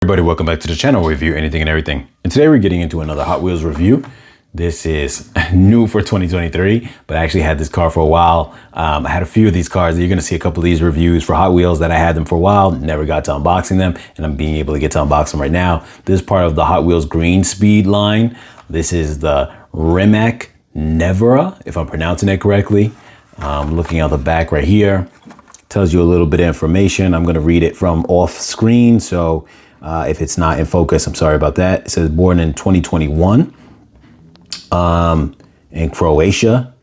Everybody, welcome back to the channel. We review anything and everything. And today we're getting into another Hot Wheels review. This is new for 2023, but I actually had this car for a while. I had a few of these cars. You're gonna see a couple of these reviews for Hot Wheels that I had them for a while, never got to unboxing them, and I'm being able to get to unbox them right now. This is part of the Hot Wheels Green Speed line. This is the Rimac Nevera, if I'm pronouncing it correctly. Looking at the back right here, tells you a little bit of information. I'm gonna read it from off screen, so if it's not in focus, I'm sorry about that. It says born in 2021 in Croatia.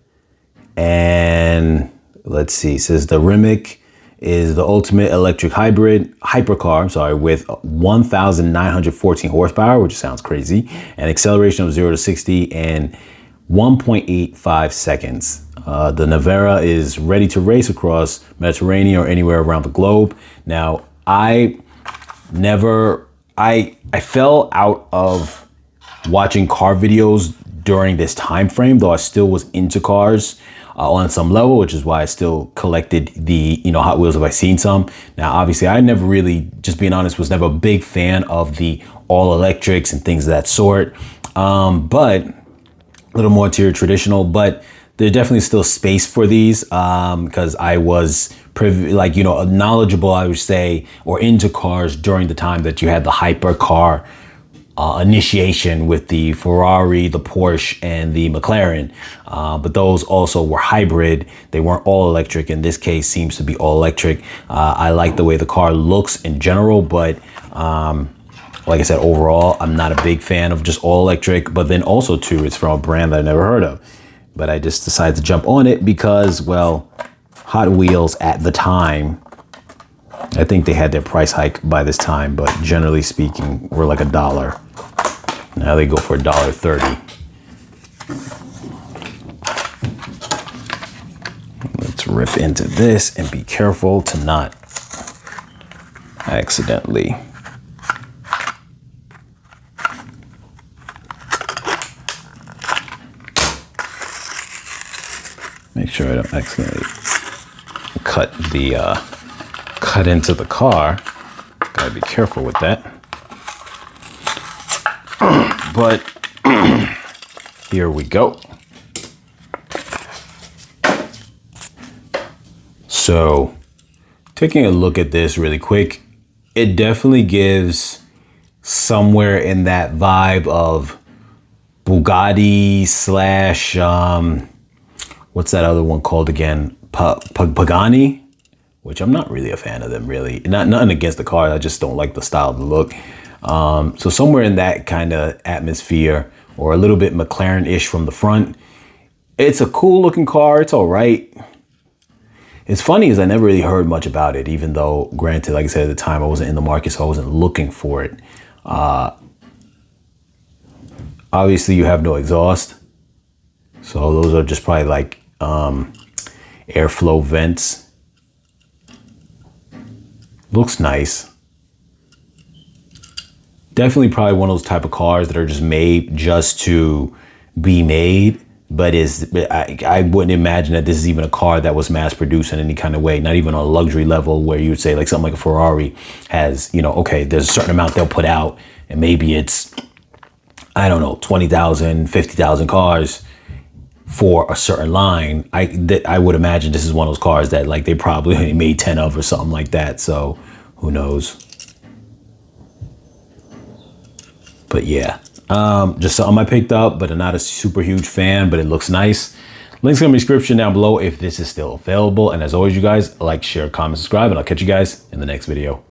And let's see, it says the Rimac is the ultimate electric hypercar, with 1,914 horsepower, which sounds crazy, and acceleration of 0 to 60 in 1.85 seconds. The Nevera is ready to race across Mediterranean or anywhere around the globe. Now, I fell out of watching car videos during this time frame, though I still was into cars on some level, which is why I still collected the Hot Wheels if I seen some. Now, obviously, I never really, just being honest, was never a big fan of the all electrics and things of that sort. But a little more to your traditional, but there's definitely still space for these because I was knowledgeable, I would say, or into cars during the time that you had the hypercar initiation with the Ferrari, the Porsche, and the McLaren. But those also were hybrid. They weren't all electric. In this case, seems to be all electric. I like the way the car looks in general, but like I said, overall, I'm not a big fan of just all electric. But then also too, it's from a brand that I never heard of. But I just decided to jump on it because, well, Hot Wheels at the time, I think they had their price hike by this time, but generally speaking, we're like $1. Now they go for $1.30. Let's rip into this and be careful to not accidentally. Make sure I don't accidentally cut into the car. Gotta be careful with that. But here we go. So, taking a look at this really quick, it definitely gives somewhere in that vibe of Bugatti slash what's that other one called again? Pagani, which I'm not really a fan of them, really. Nothing against the car, I just don't like the style of the look. So somewhere in that kind of atmosphere, or a little bit McLaren-ish from the front. It's a cool looking car, it's all right. It's funny is I never really heard much about it, even though, granted, like I said, at the time I wasn't in the market, so I wasn't looking for it. Obviously you have no exhaust. So those are just probably like airflow vents. Looks nice. Definitely probably one of those type of cars that are just made just to be made, but I wouldn't imagine that this is even a car that was mass produced in any kind of way, not even on a luxury level where you would say like something like a Ferrari has, okay, there's a certain amount they'll put out and maybe it's, I don't know, 20,000, 50,000 cars for a certain line. I would imagine this is one of those cars that like they probably only made 10 of or something like that. So who knows? But yeah, just something I picked up, but I'm not a super huge fan, but it looks nice. Links in the description down below if this is still available. And as always, you guys, like, share, comment, subscribe, and I'll catch you guys in the next video.